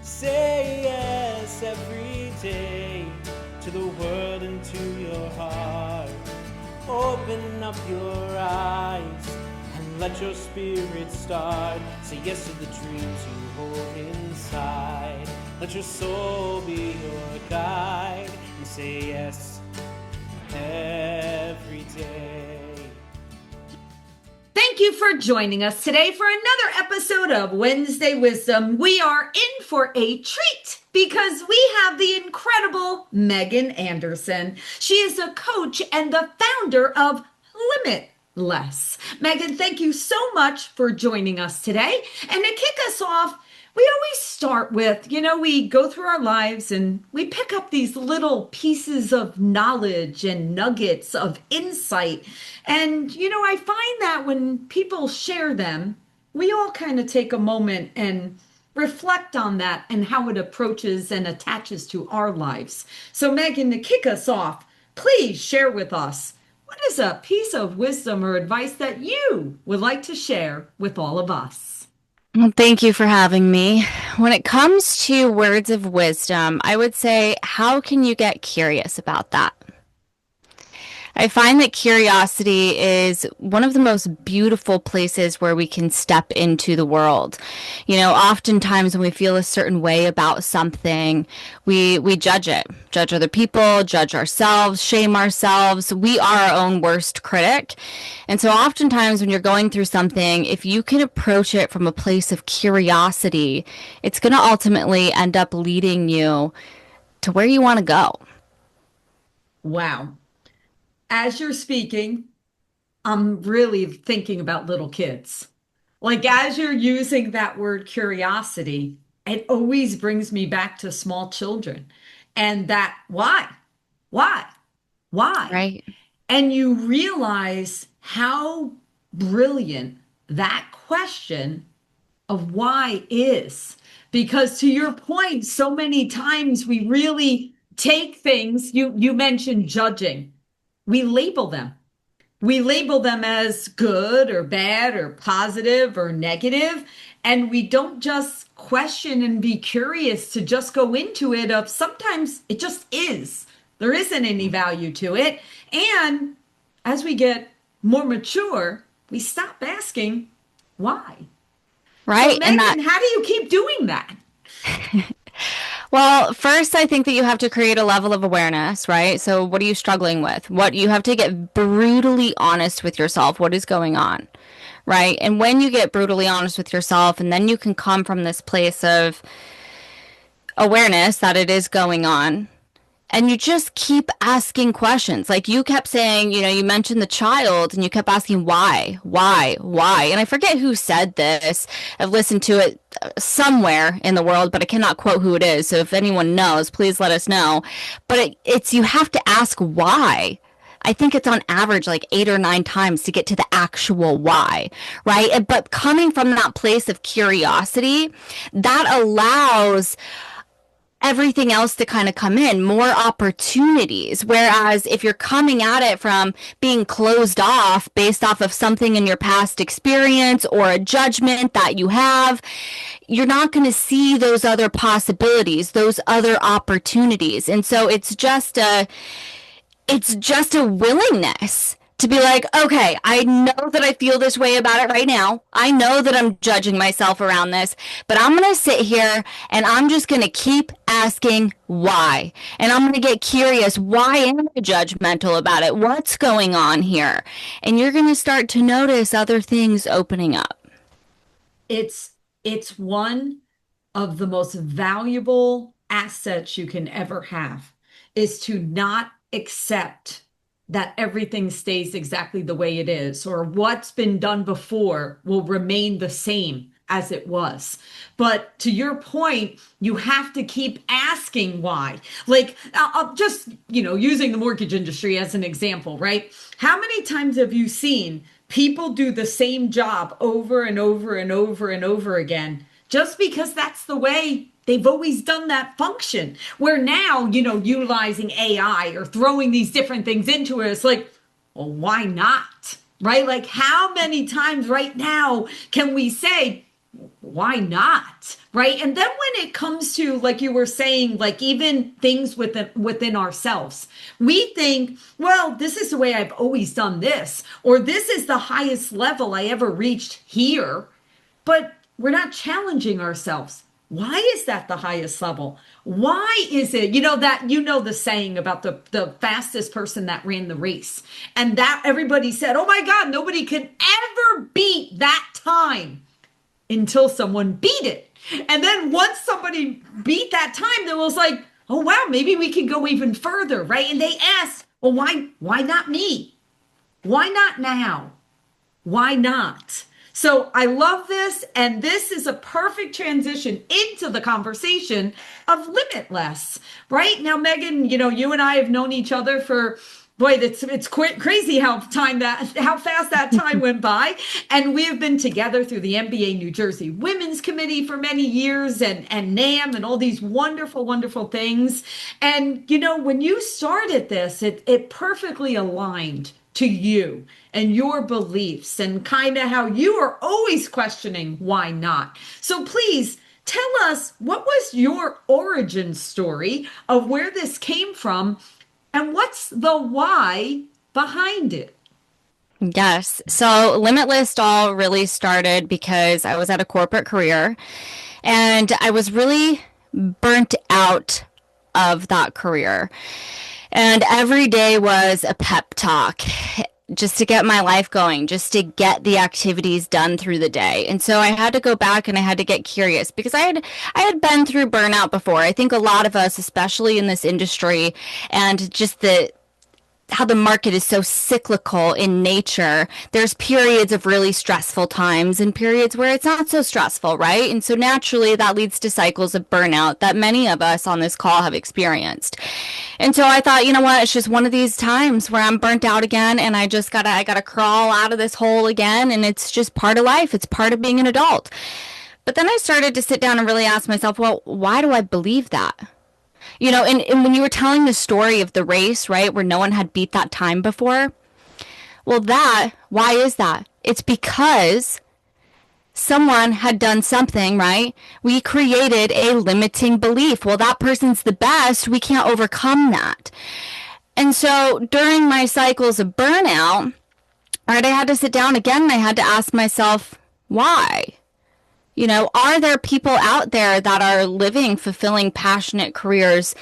Say yes every day to the world and to your heart. Open up your eyes and let your spirit start. Say yes to the dreams you hold inside. Let your soul be your guide and say yes every day. Thank you for joining us today for another episode of Wednesday Wisdom. We are in for a treat because we have the incredible Megan Anderson. She is a coach and the founder of Limitless. Megan, thank you so much for joining us today. And to kick us off, we always start with, we go through our lives and we pick up these little pieces of knowledge and nuggets of insight. And, I find that when people share them, we all kind of take a moment and reflect on that and how it approaches and attaches to our lives. So, Megan, to kick us off, please share with us what is a piece of wisdom or advice that you would like to share with all of us? Well, thank you for having me. When it comes to words of wisdom, I would say, how can you get curious about that? I find that curiosity is one of the most beautiful places where we can step into the world. Oftentimes when we feel a certain way about something, we judge it, judge other people, judge ourselves, shame ourselves. We are our own worst critic. And so oftentimes when you're going through something, if you can approach it from a place of curiosity, it's going to ultimately end up leading you to where you want to go. Wow. As you're speaking, I'm really thinking about little kids. Like, as you're using that word curiosity, it always brings me back to small children and that why, why? Right. And you realize how brilliant that question of why is. Because to your point, so many times we really take things, you mentioned judging. We label them. We label them as good or bad or positive or negative, and we don't just question and be curious to just go into it of sometimes it just is. There isn't any value to it. And as we get more mature, we stop asking why. So Right. Megan, how do you keep doing that? Well, first, I think that you have to create a level of awareness, right? So, what are you struggling with? What you have to get brutally honest with yourself. What is going on, right? And when you get brutally honest with yourself, and then you can come from this place of awareness that it is going on, and you just keep asking questions. Like you kept saying, you mentioned the child and you kept asking why? And I forget who said this. I've listened to it somewhere in the world, but I cannot quote who it is. So if anyone knows, please let us know. But it's you have to ask why. I think it's on average like 8 or 9 times to get to the actual why, right? But coming from that place of curiosity, that allows everything else to kind of come in, more opportunities. Whereas if you're coming at it from being closed off based off of something in your past experience or a judgment that you have, you're not going to see those other possibilities, those other opportunities. And so it's just a willingness to be like, okay, I know that I feel this way about it right now. I know that I'm judging myself around this, but I'm going to sit here and I'm just going to keep asking why. And I'm going to get curious. Why am I judgmental about it? What's going on here? And you're going to start to notice other things opening up. It's one of the most valuable assets you can ever have is to not accept that everything stays exactly the way it is, or what's been done before will remain the same as it was. But to your point, you have to keep asking why. Like, I'll just, using the mortgage industry as an example, right? How many times have you seen people do the same job over and over and over and over again just because that's the way they've always done that function? Where now, utilizing AI or throwing these different things into it, it's like, well, why not? Right? Like, how many times right now can we say, why not? Right. And then when it comes to, like you were saying, like even things within ourselves, we think, well, this is the way I've always done this, or this is the highest level I ever reached here. But we're not challenging ourselves. Why is that the highest level? Why is it, the saying about the fastest person that ran the race, and that everybody said, oh my God, nobody can ever beat that time until someone beat it. And then once somebody beat that time, then it was like, oh wow, maybe we can go even further, right? And they asked, well, why not me? Why not now? Why not? So I love this, and this is a perfect transition into the conversation of limitless, right? Now, Megan, you and I have known each other for, boy, it's crazy how fast that time went by. And we have been together through the NBA New Jersey Women's Committee for many years, and NAM, and all these wonderful, wonderful things. And, when you started this, it perfectly aligned to you and your beliefs, and kind of how you are always questioning why not. So please tell us, what was your origin story of where this came from, and what's the why behind it? Yes. So Limitless all really started because I was at a corporate career and I was really burnt out of that career. And every day was a pep talk just to get my life going, just to get the activities done through the day. And so I had to go back and I had to get curious because I had been through burnout before. I think a lot of us, especially in this industry, and just how the market is so cyclical in nature, there's periods of really stressful times and periods where it's not so stressful, right? And so naturally that leads to cycles of burnout that many of us on this call have experienced. And so I thought, you know what, it's just one of these times where I'm burnt out again, and I gotta crawl out of this hole again, and it's just part of life. It's part of being an adult. But then I started to sit down and really ask myself, well, why do I believe that? And when you were telling the story of the race, right, where no one had beat that time before, well, why is that? It's because someone had done something, right? We created a limiting belief. Well, that person's the best. We can't overcome that. And so during my cycles of burnout, right, I had to sit down again and I had to ask myself, why? Are there people out there that are living fulfilling, passionate careers?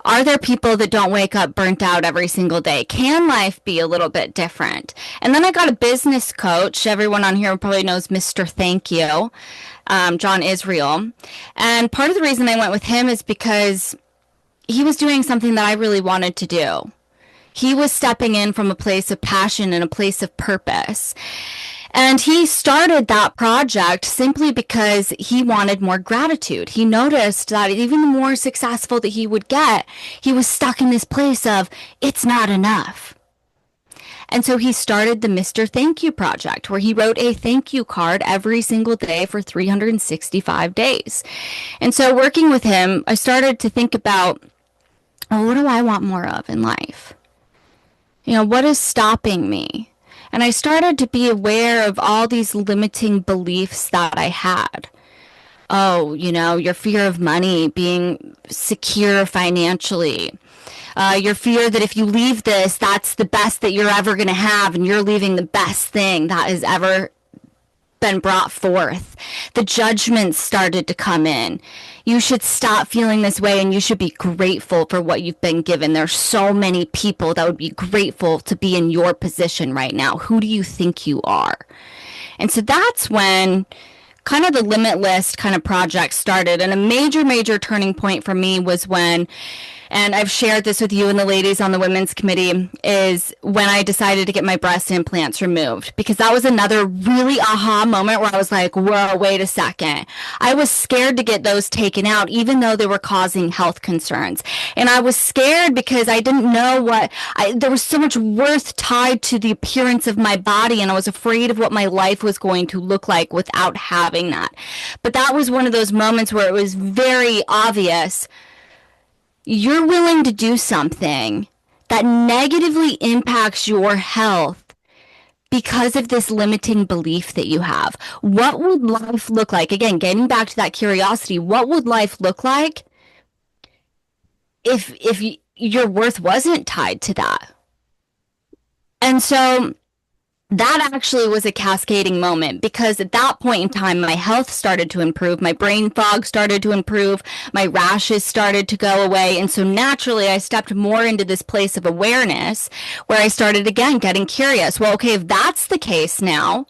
Are there people that don't wake up burnt out every single day? Can life be a little bit different? And then I got a business coach. Everyone on here probably knows Mr. Thank You, John Israel. And part of the reason I went with him is because he was doing something that I really wanted to do. He was stepping in from a place of passion and a place of purpose. And he started that project simply because he wanted more gratitude. He noticed that even the more successful that he would get, he was stuck in this place of, it's not enough. And so he started the Mr. Thank You project, where he wrote a thank you card every single day for 365 days. And so working with him, I started to think about, oh, what do I want more of in life? What is stopping me? And I started to be aware of all these limiting beliefs that I had. Oh, your fear of money, being secure financially. Your fear that if you leave this, that's the best that you're ever going to have, and you're leaving the best thing that has ever been brought forth. The judgments started to come in. You should stop feeling this way, and you should be grateful for what you've been given. There's so many people that would be grateful to be in your position right now. Who do you think you are? And so that's when kind of the Limitless kind of project started. And a major, major turning point for me was when, and I've shared this with you and the ladies on the women's committee, is when I decided to get my breast implants removed, because that was another really aha moment where I was like, whoa, wait a second. I was scared to get those taken out, even though they were causing health concerns. And I was scared because I didn't know there was so much worth tied to the appearance of my body, and I was afraid of what my life was going to look like without having that. But that was one of those moments where it was very obvious. You're willing to do something that negatively impacts your health because of this limiting belief that you have. What would life look like? Again, getting back to that curiosity, what would life look like if your worth wasn't tied to that? And so that actually was a cascading moment because at that point in time, my health started to improve, my brain fog started to improve, my rashes started to go away. And so naturally, I stepped more into this place of awareness where I started again getting curious. Well, okay, if that's the case now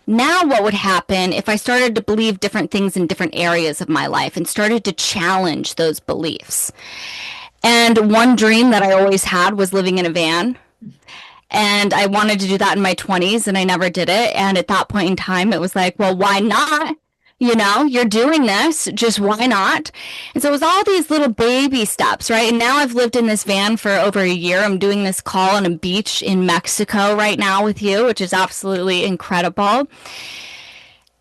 what would happen if I started to believe different things in different areas of my life and started to challenge those beliefs? And one dream that I always had was living in a van. And I wanted to do that in my 20s and I never did it. And at that point in time, it was like, well, why not? You know, you're doing this, just why not? And so it was all these little baby steps, right? And now I've lived in this van for over a year. I'm doing this call on a beach in Mexico right now with you, which is absolutely incredible.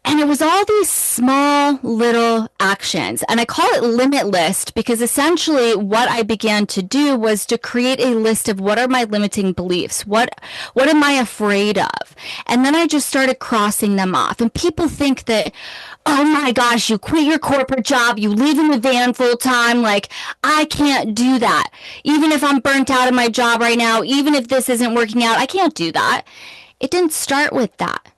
And it was all these small little actions. And I call it limit list because essentially what I began to do was to create a list of what are my limiting beliefs? What am I afraid of? And then I just started crossing them off. And people think that, oh my gosh, you quit your corporate job, you live in the van full time. Like, I can't do that. Even if I'm burnt out of my job right now, even if this isn't working out, I can't do that. It didn't start with that.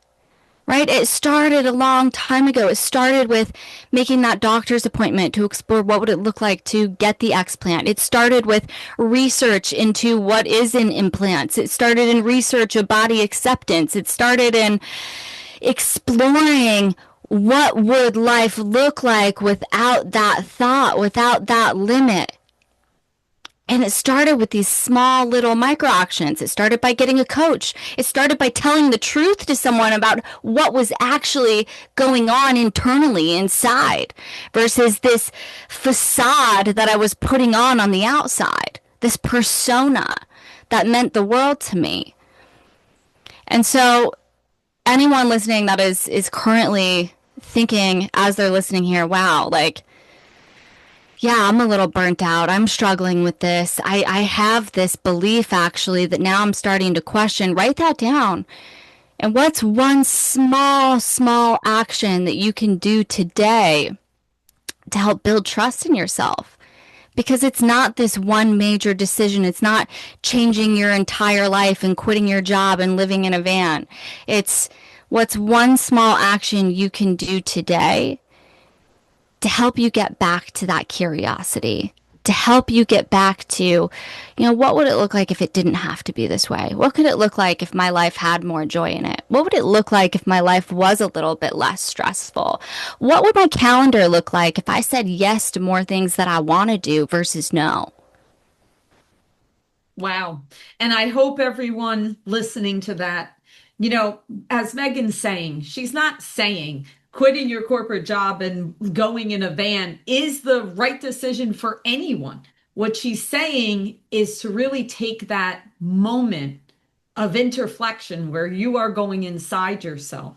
Right? It started a long time ago. It started with making that doctor's appointment to explore what would it look like to get the explant. It started with research into what is in implants. It started in research of body acceptance. It started in exploring what would life look like without that thought, without that limit. And it started with these small little micro actions. It started by getting a coach. It started by telling the truth to someone about what was actually going on internally inside versus this facade that I was putting on the outside, this persona that meant the world to me. And so anyone listening that is currently thinking as they're listening here, wow, like, yeah, I'm a little burnt out. I'm struggling with this. I have this belief actually that now I'm starting to question. Write that down. And what's one small action that you can do today to help build trust in yourself? Because it's not this one major decision. It's not changing your entire life and quitting your job and living in a van. It's what's one small action you can do today to help you get back to that curiosity, to help you get back to, what would it look like if it didn't have to be this way? What could it look like if my life had more joy in it? What would it look like if my life was a little bit less stressful? What would my calendar look like if I said yes to more things that I want to do versus no? Wow. And I hope everyone listening to that, as Megan's saying, she's not saying quitting your corporate job and going in a van is the right decision for anyone. What she's saying is to really take that moment of interflexion where you are going inside yourself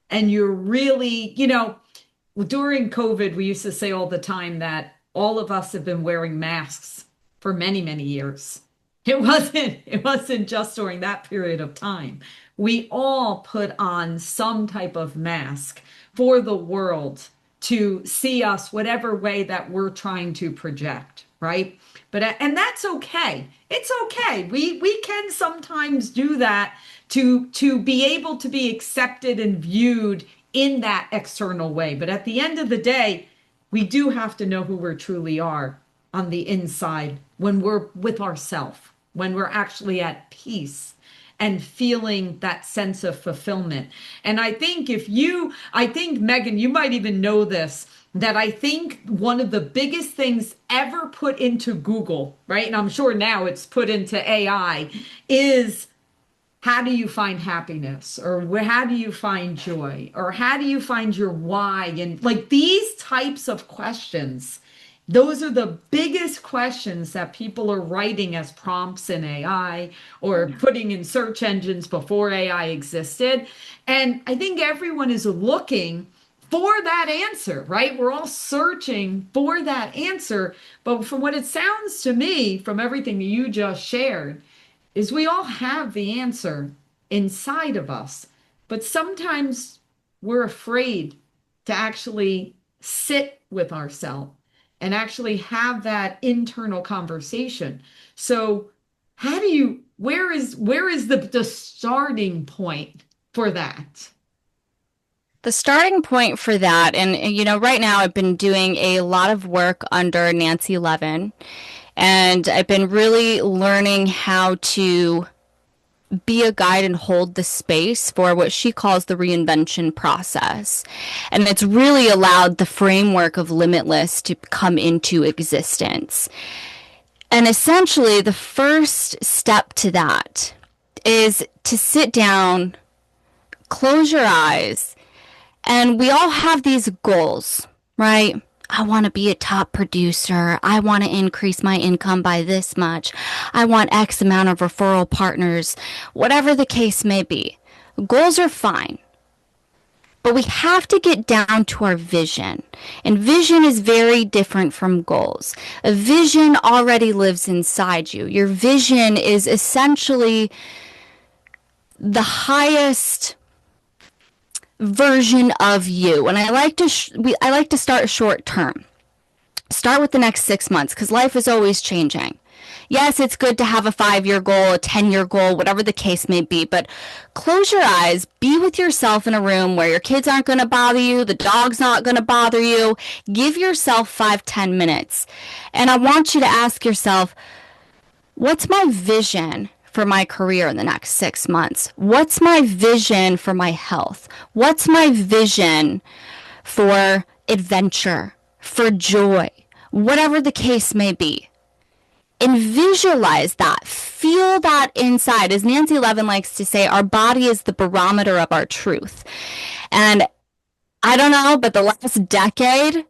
and you're really, during COVID, we used to say all the time that all of us have been wearing masks for many, many years. It wasn't just during that period of time. We all put on some type of mask for the world to see us whatever way that we're trying to project, right? And that's okay. It's okay. We can sometimes do that to be able to be accepted and viewed in that external way. But at the end of the day, we do have to know who we truly are on the inside when we're with ourselves, when we're actually at peace and feeling that sense of fulfillment. And I think Megan, you might even know this, that I think one of the biggest things ever put into Google, right? And I'm sure now it's put into AI, is how do you find happiness? Or how do you find joy? Or how do you find your why? And like these types of questions, those are the biggest questions that people are writing as prompts in AI or putting in search engines before AI existed. And I think everyone is looking for that answer, right? We're all searching for that answer. But from what it sounds to me, from everything you just shared, is we all have the answer. inside of us. But sometimes we're afraid to actually sit with ourselves and actually have that internal conversation. So where is the starting point for that? The starting point for that, and right now I've been doing a lot of work under Nancy Levin, and I've been really learning how to be a guide and hold the space for what she calls the reinvention process. And it's really allowed the framework of limitless to come into existence. And essentially, the first step to that is to sit down, close your eyes, and we all have these goals, right? I want to be a top producer. I want to increase my income by this much. I want X amount of referral partners, whatever the case may be. Goals are fine. But we have to get down to our vision. And vision is very different from goals. A vision already lives inside you. Your vision is essentially the highest version of you. And I like to start short term. Start with the next 6 months because life is always changing. Yes, it's good to have a 5-year goal, a 10-year goal, whatever the case may be, but close your eyes, be with yourself in a room where your kids aren't going to bother you, the dog's not going to bother you. Give yourself 5-10 minutes. And I want you to ask yourself, what's my vision for my career in the next 6 months? What's my vision for my health? What's my vision for adventure, for joy, whatever the case may be? And visualize that. Feel that inside. As Nancy Levin likes to say, our body is the barometer of our truth. And I don't know, but the last decade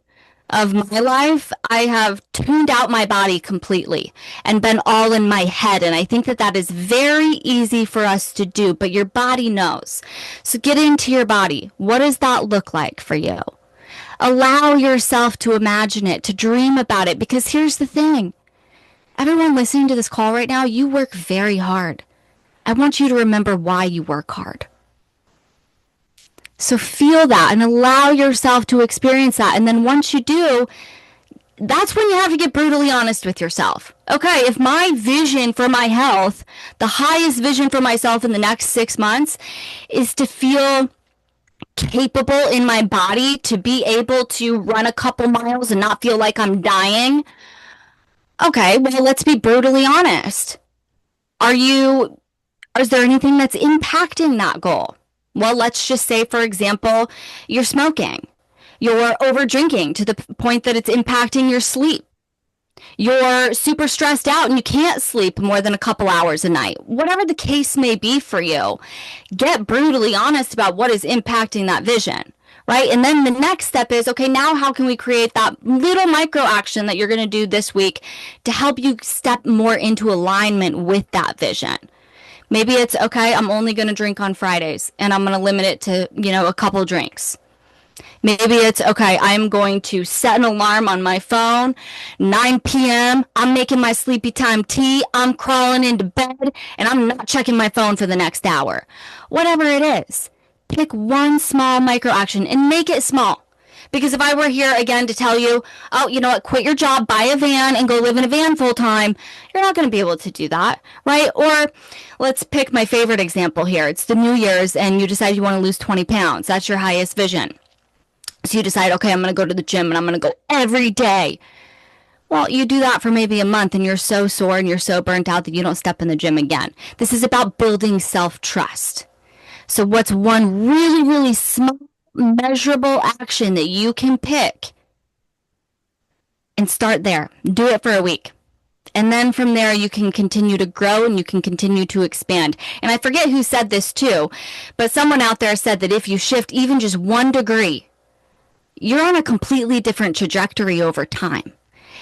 of my life, I have tuned out my body completely and been all in my head. And I think that is very easy for us to do, but your body knows. So get into your body. What does that look like for you? Allow yourself to imagine it, to dream about it, because here's the thing. Everyone listening to this call right now, you work very hard. I want you to remember why you work hard. So feel that and allow yourself to experience that. And then once you do, that's when you have to get brutally honest with yourself. Okay, if my vision for my health, the highest vision for myself in the next 6 months is to feel capable in my body, to be able to run a couple miles and not feel like I'm dying. Okay, well, let's be brutally honest. Is there anything that's impacting that goal? Well, let's just say, for example, you're smoking. You're over drinking to the point that it's impacting your sleep. You're super stressed out and you can't sleep more than a couple hours a night. Whatever the case may be for you, get brutally honest about what is impacting that vision, right? And then the next step is, okay, now how can we create that little micro action that you're going to do this week to help you step more into alignment with that vision? Maybe it's, okay, I'm only going to drink on Fridays and I'm going to limit it to, a couple drinks. Maybe it's, okay, I'm going to set an alarm on my phone, 9 p.m. I'm making my sleepy time tea. I'm crawling into bed and I'm not checking my phone for the next hour. Whatever it is, pick one small micro action and make it small. Because if I were here again to tell you, oh, you know what, quit your job, buy a van, and go live in a van full time, you're not going to be able to do that, right? Or let's pick my favorite example here. It's the New Year's, and you decide you want to lose 20 pounds. That's your highest vision. So you decide, okay, I'm going to go to the gym, and I'm going to go every day. Well, you do that for maybe a month, and you're so sore and you're so burnt out that you don't step in the gym again. This is about building self-trust. So what's one really, really small, measurable action that you can pick and start there? Do it for a week. And then from there, you can continue to grow and you can continue to expand. And I forget who said this too, but someone out there said that if you shift even just 1 degree, you're on a completely different trajectory over time.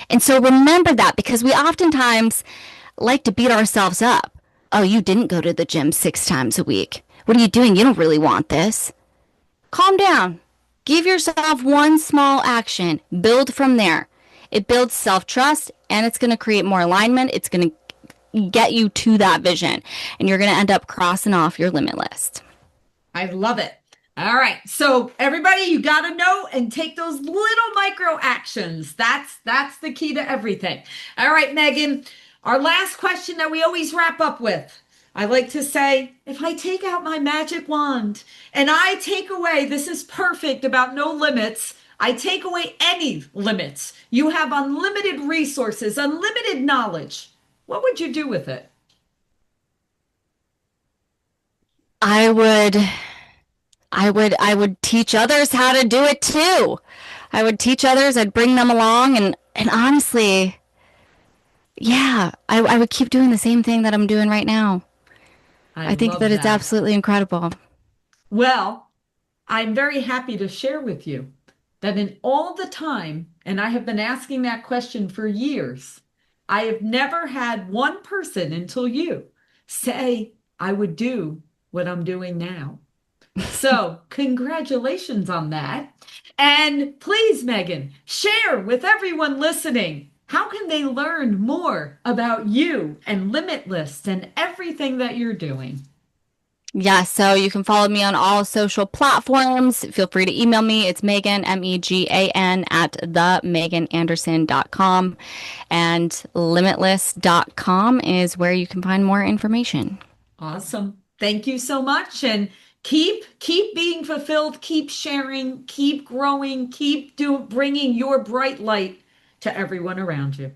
And so remember that, because we oftentimes like to beat ourselves up. Oh, you didn't go to the gym 6 times a week. What are you doing? You don't really want this. Calm down. Give yourself one small action. Build from there. It builds self-trust, and it's going to create more alignment. It's going to get you to that vision. And you're going to end up crossing off your limit list. I love it. All right. So everybody, you got to know and take those little micro actions. That's the key to everything. All right, Megan, our last question that we always wrap up with. I like to say, if I take out my magic wand and I take away, this is perfect about no limits. I take away any limits. You have unlimited resources, unlimited knowledge. What would you do with it? I would teach others how to do it too. I would teach others, I'd bring them along and honestly, yeah, I would keep doing the same thing that I'm doing right now. I I think love that it's that. absolutely incredible. Well, I'm very happy to share with you that in all the time, and I have been asking that question for years, I have never had one person until you say I would do what I'm doing now. So, congratulations on that. And please, Megan, share with everyone listening. How can they learn more about you and Limitless and everything that you're doing? Yeah, so you can follow me on all social platforms. Feel free to email me. It's Megan, Megan, at themegananderson.com. And limitless.com is where you can find more information. Awesome. Thank you so much. And keep being fulfilled, keep sharing, keep growing, bringing your bright light to everyone around you.